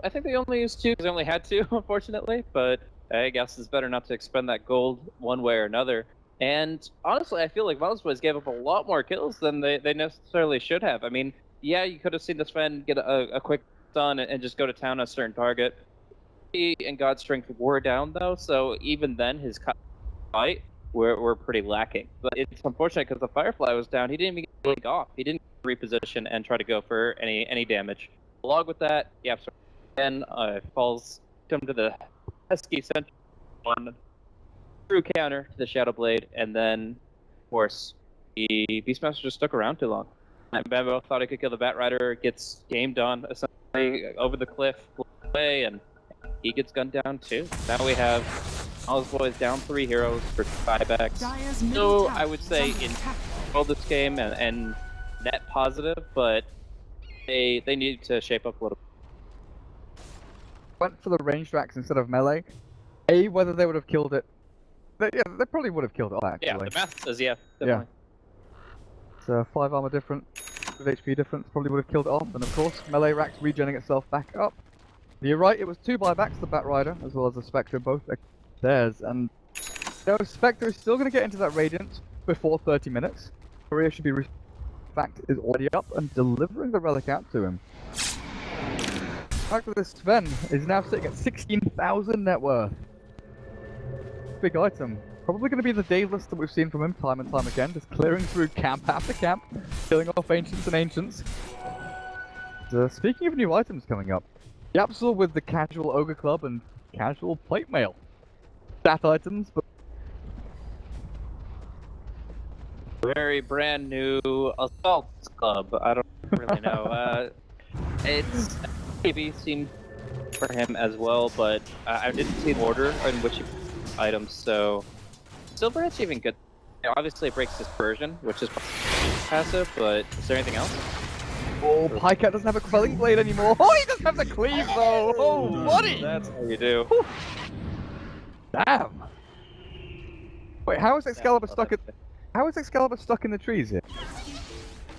think they only used 2 because they only had 2, unfortunately. But I guess it's better not to expend that gold one way or another. And honestly, I feel like Mouse Boys gave up a lot more kills than they necessarily should have. I mean, yeah, you could have seen this fan get a quick stun and just go to town on a certain target. He and God's Strength were down though, so even then his fight were pretty lacking. But it's unfortunate because the Firefly was down. He didn't even get Link off. He didn't reposition and try to go for any damage. Along with that, Yapster again falls to the pesky center one true counter to the Shadow Blade, and then of course the Beastmaster just stuck around too long. And Bambo thought he could kill the Batrider, gets gamed on essentially over the cliff away, and he gets gunned down too. Now we have all his boys down 3 heroes for buybacks. So I would say in this game and net positive, but they need to shape up a little. Went for the ranged racks instead of melee. Whether they would have killed it. They probably would have killed it actually. Yeah, the math says yeah, definitely. Yeah. So 5 armor difference, with HP difference, probably would have killed it off. And of course, melee racks regenerating itself back up. You're right, it was 2 buybacks, the Batrider, as well as the Spectre, both theirs, and Spectre is still going to get into that Radiant before 30 minutes. Korea should be fact is already up and delivering the relic out to him. The fact that this Sven is now sitting at 16,000 net worth. Big item. Probably going to be the Daedalus that we've seen from him time and time again, just clearing through camp after camp, killing off Ancients and Ancients. Speaking of new items coming up, Yapsel with the casual Ogre Club and casual Plate Mail. Stat items, but very brand new Assault Club. I don't really know. It's maybe seemed for him as well, but I didn't see the order in which items, so Silver achieving good. You know, obviously it breaks dispersion, which is passive, but is there anything else? oh, Pycat doesn't have a Quelling Blade anymore. Oh, he doesn't have the cleave though. Oh, buddy! That's how you do. Whew. Damn. Wait, how is Excalibur stuck at? How is Excalibur stuck in the trees here?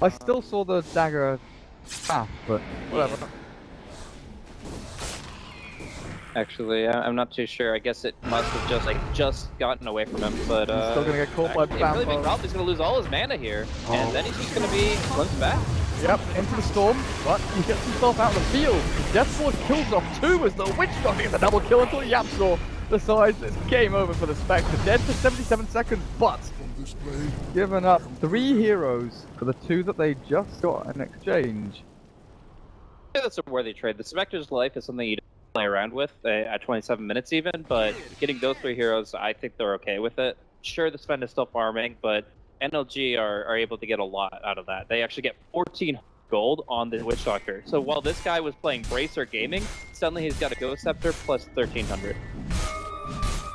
I still saw the dagger path, but whatever. Actually, I'm not too sure. I guess it must have just gotten away from him, but He's still gonna get caught by actually, a really big Bambo. problem. He's gonna lose all his mana here, and then he's just gonna be glimpsed back. Yep, into the storm, but he gets himself out of the field. Deathsword kills off 2 as the Witch Doctor gets a double kill until Yapsaw decides it's game over for the Spectre. Dead for 77 seconds, but given up 3 heroes for the 2 that they just got in exchange. I think that's a worthy trade. The Spectre's life is something you don't play around with at 27 minutes even, but getting those 3 heroes, I think they're okay with it. Sure, the Sven is still farming, but NLG are able to get a lot out of that. They actually get 14 gold on the Witch Doctor. So while this guy was playing Bracer Gaming, suddenly he's got a Ghost Scepter plus 1300.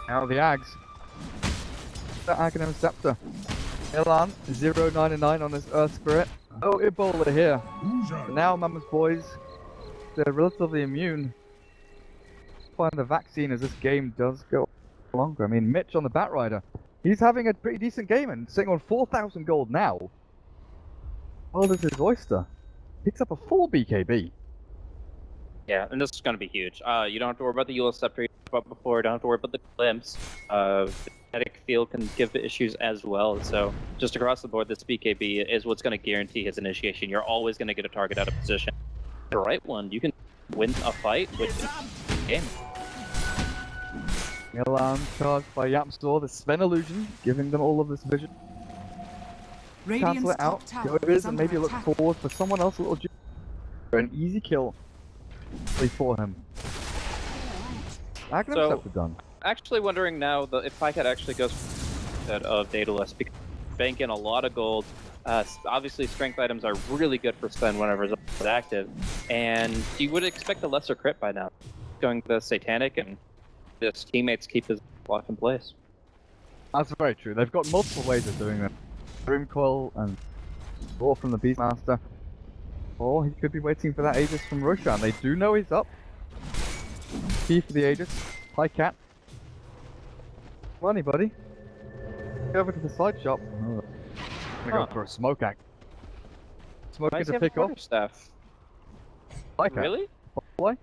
Now the Ags. The Aghanim Scepter. Elan, 099 on this Earth Spirit. Oh, Ebola here. Now, Mama's boys, they're relatively immune. Find the vaccine as this game does go longer. I mean, Mitch on the Batrider, he's having a pretty decent game and sitting on 4,000 gold now. Oh, this is Oyster. Picks up a full BKB. Yeah, and this is going to be huge. You don't have to worry about the Eula Scepter you talked about before. Don't have to worry about the Glimpse. The kinetic field can give issues as well. So just across the board, this BKB is what's going to guarantee his initiation. You're always going to get a target out of position. The right one, you can win a fight with the game. Elan charged by Yapstor, the Sven illusion, giving them all of this vision. Cancel Radiant's it out, top go tower it is, is and under maybe look attack. forward for someone else a little for an easy kill for him. Aghanim So- Scepter done. Actually wondering now if Pycat actually goes instead of Daedalus, because bank in a lot of gold. Obviously, strength items are really good for Sven whenever it's active, and you would expect a lesser crit by now. Going the Satanic and his teammates keep his block in place. That's very true. They've got multiple ways of doing that. Dream Coil and Roar from the Beastmaster. Or he could be waiting for that Aegis from Roshan. They do know he's up. Key for the Aegis. Hi, Cat. Money, buddy. Go over to the side shop. Oh. I'm gonna go for a smoke act. Smoke Nice to to pick up. Staff. Hi, Cat. Really? Why?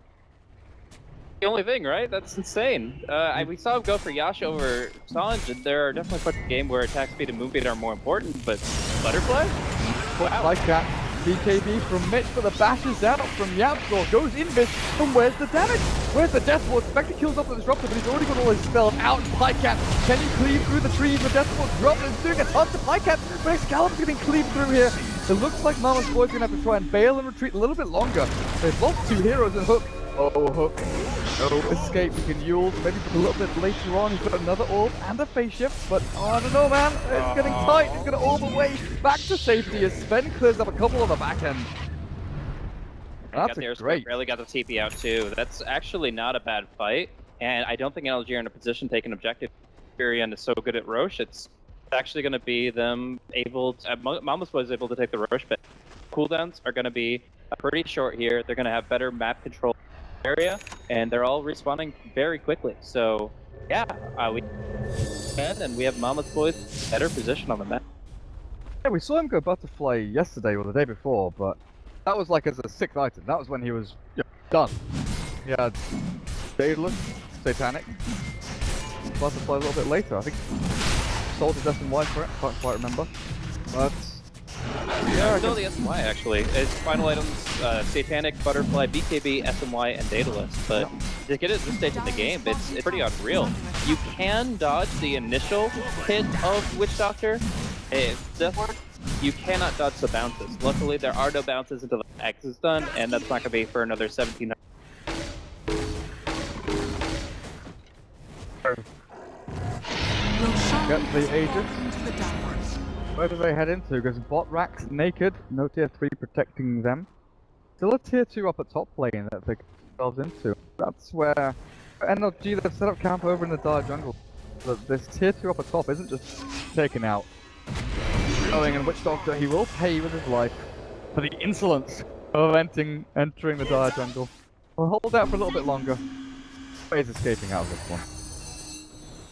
The only thing, right? That's insane. We saw him go for Yasha over Sanj, and there are definitely parts of the game where attack speed and move speed are more important, but Butterfly? Wow. Hi, Cat. BKB from Mitch, but the bash is out from Yapsor. Goes in Mitch, and where's the damage? Where's the Death Ward? Spectre kills off the Disruptor, but he's already got all his spells out. Pycat, can you cleave through the trees? The Death Ward dropped and it's doing a ton to Pycat, but Excalibur's getting cleaved through here. It looks like Mama's boy's gonna have to try and bail and retreat a little bit longer. They've lost 2 heroes in Hook. Oh, Hook. No escape. He can Yule, maybe a little bit later on. He's got another orb and a phase shift, but oh, I don't know, man. It's getting tight. He's gonna orb away back to safety as Sven clears up a couple on the back end. That's a great. Barely got the TP out too. That's actually not a bad fight, and I don't think NLG are in a position to take an objective. Furion is so good at Roche. It's actually going to be them able to. Mama's was able to take the Roche, but cooldowns are going to be pretty short here. They're going to have better map control area, and they're all respawning very quickly. So, yeah, we can, and we have Mama's boys better position on the map. Yeah, we saw him go Butterfly yesterday or the day before, but that was like as a 6th item. That was when he was done. Yeah, Daedalus, Satanic. Plus apply a little bit later. I think Soldier's SNY for it, can't quite remember. But Yeah, still the SMY actually. It's final items, Satanic, Butterfly, BKB, SMY, and Daedalus. But to get it at this stage of the game, it's pretty unreal. You can dodge the initial hit of Witch Doctor. Death Ward. You cannot dodge the bounces. Luckily, there are no bounces until the X is done, and that's not going to be for another 1700. Get the Aegis. Where do they head into? Because bot racks naked, no tier 3 protecting them. Still a tier 2 up at top lane that they get themselves into. That's where NLG, they've set up camp over in the Dire Jungle. But this tier 2 up at top isn't just taken out. Going and Witch Doctor, he will pay with his life for the insolence of entering the Dire Jungle. We'll hold out for a little bit longer. He's escaping out of this one.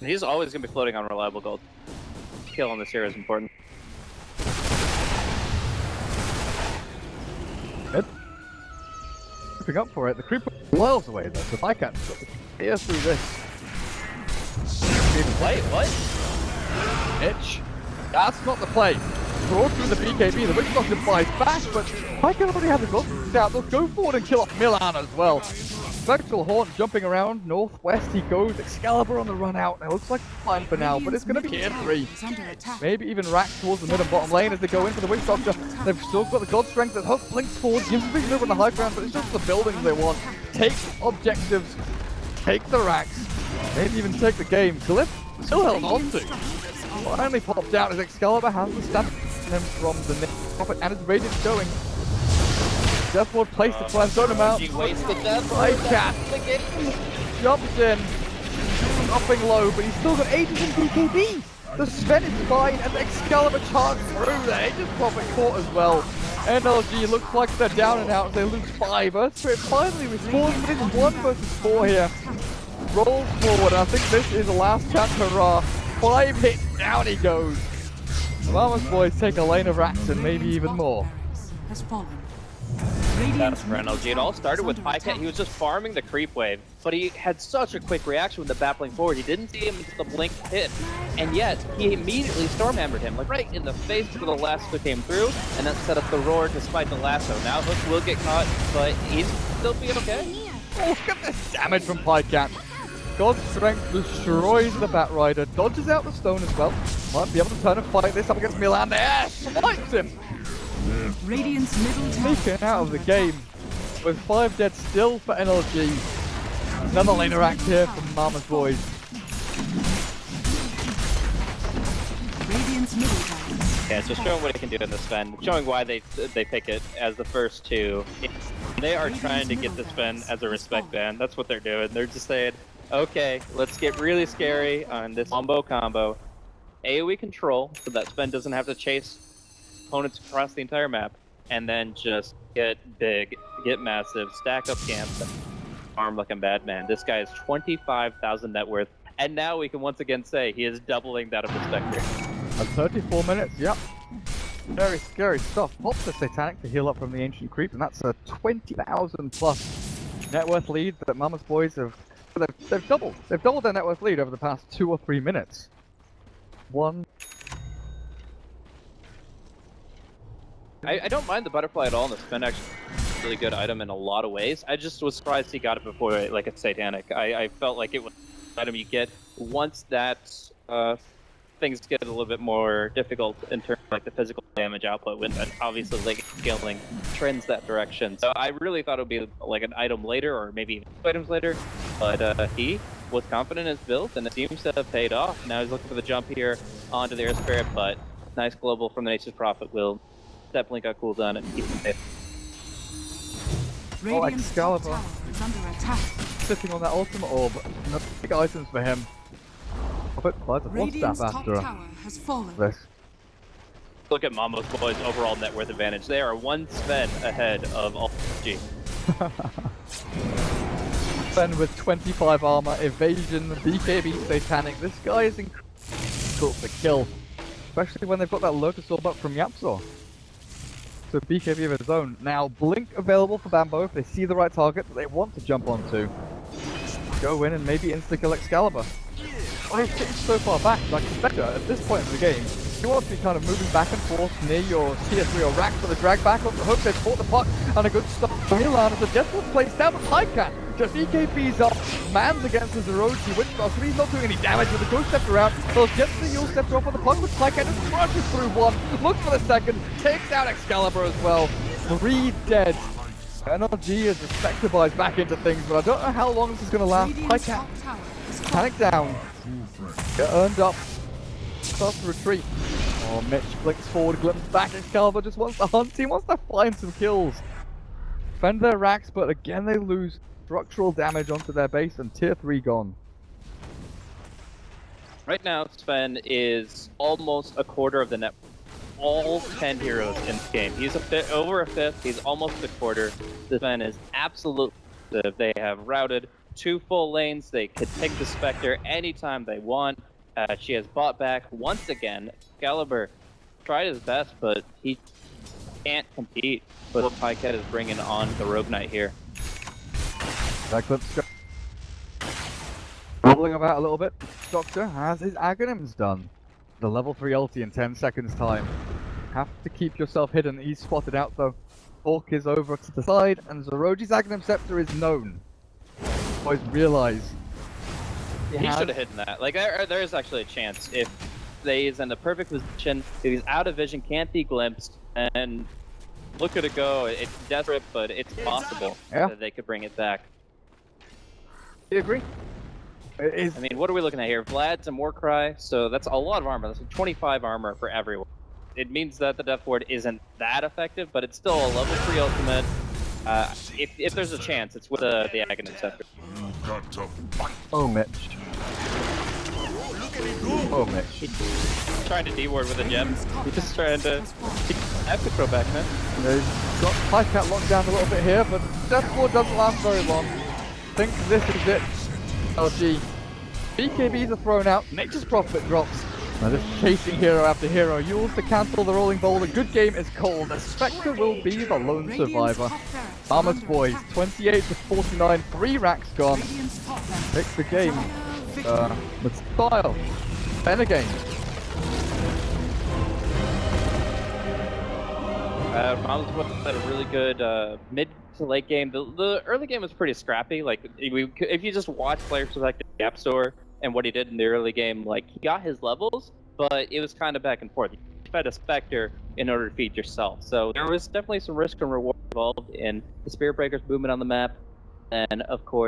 He's always going to be floating on reliable gold. Kill on this hero is important. Good. Creeping up for it. The creeper whirls away though, so I can't hear through this. Wait, what? Itch. That's not the play. Throw through the BKB, the Witch Doctor flies back, but I can already have the gold out. They'll go forward and kill off Milan as well. Spectral Haunt jumping around, northwest he goes, Excalibur on the run out. It looks like it's fine for now, but it's going to be tier 3. Maybe even rack towards the mid and bottom lane as they go in for the Witch Doctor. They've still got the God Strength that Hook blinks forward, gives them a big move on the high ground, but it's just the buildings they want. Take objectives, take the racks, maybe even take the game. Glyph still held on to. Finally popped out as Excalibur has the stamina from the Prophet and his Radiance going. Death Ward placed the plan, thrown him out. I can't. Jumps in. Upping low, but he's still got Aegis and BKB. The Sven is fine, and the Excalibur charged through there. Aegis Prophet caught as well. NLG looks like they're down and out. They lose 5. Earthspirit finally respawns, but it's 1 versus 4 here. Rolls forward. I think this is the last chance hurrah. 5 hits, down he goes. The Mama's boys take a lane of racks and maybe even more. That's for NLG. It all started with Pycat. He was just farming the creep wave, but he had such a quick reaction with the battling forward. He didn't see him until the blink hit, and yet he immediately stormhammered him, like right in the face before the lasso came through, and that set up the roar despite the lasso. Now Hook will get caught, but he's still being okay. Oh, look at this damage from Pycat. God's Strength destroys the Batrider, dodges out the stone as well. Might be able to turn and fight this up against Milan. There, swipes him. Radiant's middle tower Taken out of the game with 5 dead still for NLG. Another laner act here from Mama's boys. Radiant's middle tower. Yeah, it's just showing what it can do in the Sven, showing why they pick it as the first 2. They are trying to get the Sven as a respect ban. That's what they're doing. They're just saying, okay, let's get really scary on this combo. AoE control, so that Sven doesn't have to chase opponents across the entire map, and then just get big, get massive, stack up camps, farm like a madman. This guy is 25,000 net worth, and now we can once again say he is doubling that of the Spectre. At 34 minutes, yep. Very scary stuff. Pops the Satanic to heal up from the Ancient Creep, and that's a 20,000 plus net worth lead that Mama's boys have. They've doubled their net worth lead over the past 2 or 3 minutes. I don't mind the Butterfly at all, and the Spin actually is a really good item in a lot of ways. I just was surprised he got it before, like, a Satanic. I felt like it was an item you get once that things get a little bit more difficult in terms of like the physical damage output, when obviously like scaling trends that direction. So I really thought it would be like an item later, or maybe even 2 items later, but he was confident in his build, and it seems to have paid off. Now he's looking for the jump here onto the Air Spirit, but nice global from the Nature's Prophet will definitely got cooldown and keep him safe. Radiant's top Excalibur. tower is under attack. Sitting on that ultimate orb, no big items for him. Prophet applies a force Radiant's staff top after tower has fallen. this. Look at Mama's boys' overall net worth advantage. They are 1 Sven ahead of NLG. Sven with 25 armor, evasion, BKB, Satanic. This guy is incredible to kill, especially when they've got that Lotus Orb up from Yapzor. So BKB of his own. Now, Blink available for Bambo if they see the right target that they want to jump onto. Go in and maybe insta-kill Excalibur. Well, he's pitched so far back, like Spectre, at this point in the game, you want to be kind of moving back and forth near your tier 3 or rack for the drag back up the hook. They've caught the puck and a good stop. Milan as the Deathwood plays down the Tycat. Just EKB's up, man's against the Zeroji, which so he's not doing any damage with the Ghost Scepter out. So gets the Yule Scepter off on the puck with Tycat, just crushes through one, looks for the second, takes out Excalibur as well. 3 dead. NLG is the Spectre buys back into things, but I don't know how long this is going to last. Radiant's Tycat, top tower is panic down, get earned up, starts to retreat. Oh, Mitch blinks forward, glimpses back. Excalibur just wants to hunt. He wants to find some kills. Defend their racks, but again they lose structural damage onto their base and tier 3 gone. Right now, Sven is almost a quarter of the net. All 10 heroes in the game. He's over a fifth. He's almost a quarter. Sven is absolutely. They have routed 2 full lanes. They could pick the Spectre anytime they want. She has bought back once again. Excalibur tried his best, but he can't compete with what Pyket is bringing on the Rogue Knight here. That clip's wobbling about a little bit. Doctor has his Aghanims done. The level 3 ulti in 10 seconds time. Have to keep yourself hidden. He's spotted out though. Hawk is over to the side, and Zeroji's Aghanim Scepter is known. Boys realize He should have hidden that. Like, there is actually a chance if he's in the perfect position, if he's out of vision, can't be glimpsed, and look at it go. It's desperate, but it's possible that they could bring it back. You agree? I mean, what are we looking at here? Vlad's and Warcry, so that's a lot of armor. That's 25 armor for everyone. It means that the Death Ward isn't that effective, but it's still a level 3 ultimate. If there's a chance, it's with the Aghanim Scepter. Oh, Mitch. Oh, Mitch. He's trying to D-ward with a gem. He's just trying to have to throw back, man. He's got Pycat locked down a little bit here, but Death Ward doesn't last very long. I think this is it. LG. BKBs are thrown out, Nature's Prophet drops. Now this chasing hero after hero, Yules to cancel the rolling bowl. The good game is called. The Spectre will be the lone survivor. Mammoth boys, 28 to 49, 3 racks gone. Takes the game with style. Then again. Mammoth boys had a really good mid to late game. The early game was pretty scrappy. Like, if you just watch players like the Gap Store and what he did in the early game, like, he got his levels, but it was kind of back and forth. You fed a Spectre in order to feed yourself. So there was definitely some risk and reward involved in the Spirit Breakers movement on the map, and of course